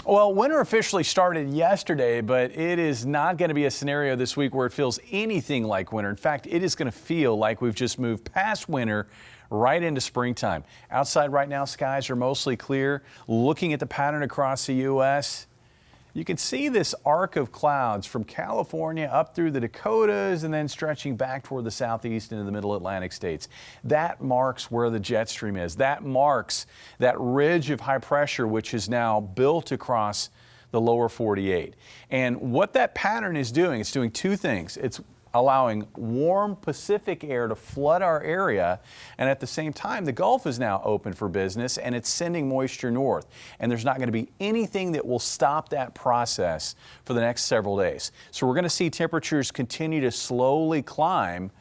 Well, winter officially started yesterday, but it is not going to be a scenario this week where it feels anything like winter. In fact, it is going to feel like we've just moved past winter right into springtime. Outside right now, skies are mostly clear. Looking at the pattern across the U.S., you can see this arc of clouds from California up through the Dakotas and then stretching back toward the southeast into the middle Atlantic states. That marks where the jet stream is. That marks that ridge of high pressure which is now built across the lower 48. And what that pattern is doing, it's doing two things. It's allowing warm Pacific air to flood our area, and at the same time the Gulf is now open for business and it's sending moisture north, and there's not going to be anything that will stop that process for the next several days. So we're going to see temperatures continue to slowly climb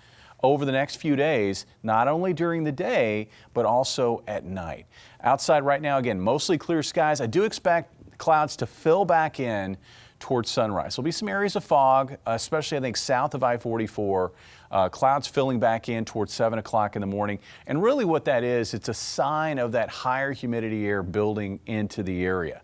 over the next few days, not only during the day but also at night. Outside right now, again, mostly clear skies. I do expect clouds to fill back in towards sunrise. There'll be some areas of fog, especially I think south of I-44, clouds filling back in towards 7 o'clock in the morning. And really what that is, it's a sign of that higher humidity air building into the area.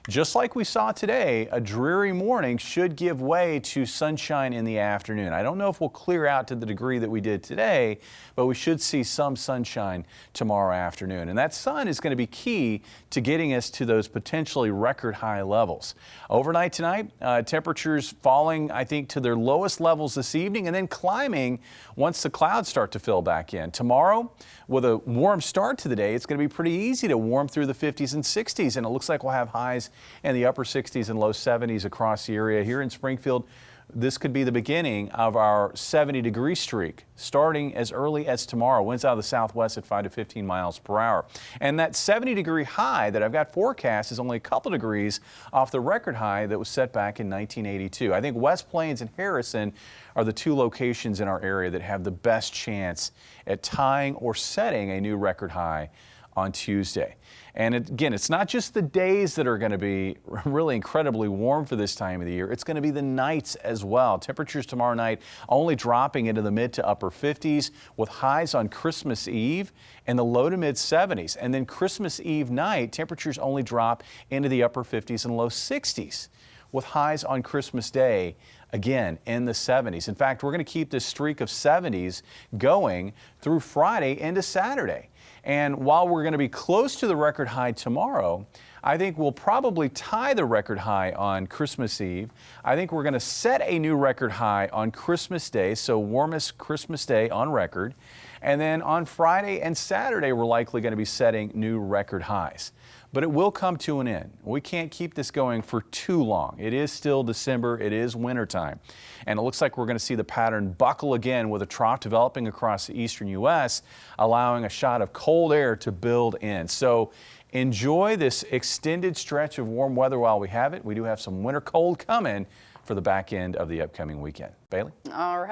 Just like we saw today, a dreary morning should give way to sunshine in the afternoon. I don't know if we'll clear out to the degree that we did today, but we should see some sunshine tomorrow afternoon. And that sun is going to be key to getting us to those potentially record high levels. Overnight tonight, temperatures falling, I think, to their lowest levels this evening and then climbing once the clouds start to fill back in. Tomorrow, with a warm start to the day, it's going to be pretty easy to warm through the 50s and 60s, and it looks like we'll have highs in the upper 60s and low 70s across the area. Here in Springfield, this could be the beginning of our 70-degree streak starting as early as tomorrow. Winds out of the southwest at 5 to 15 miles per hour. And that 70-degree high that I've got forecast is only a couple degrees off the record high that was set back in 1982. I think West Plains and Harrison are the two locations in our area that have the best chance at tying or setting a new record high on Tuesday. And again, it's not just the days that are going to be really incredibly warm for this time of the year. It's going to be the nights as well. Temperatures tomorrow night only dropping into the mid to upper 50s with highs on Christmas Eve in the low to mid 70s. And then Christmas Eve night, temperatures only drop into the upper 50s and low 60s with highs on Christmas Day again in the 70s. In fact, we're going to keep this streak of 70s going through Friday into Saturday. And while we're going to be close to the record high tomorrow, I think we'll probably tie the record high on Christmas Eve. I think we're going to set a new record high on Christmas Day, so warmest Christmas Day on record. And then on Friday and Saturday, we're likely going to be setting new record highs. But it will come to an end. We can't keep this going for too long. It is still December. It is wintertime. And it looks like we're going to see the pattern buckle again with a trough developing across the eastern U.S., allowing a shot of cold air to build in. So enjoy this extended stretch of warm weather while we have it. We do have some winter cold coming for the back end of the upcoming weekend. Bailey? All right.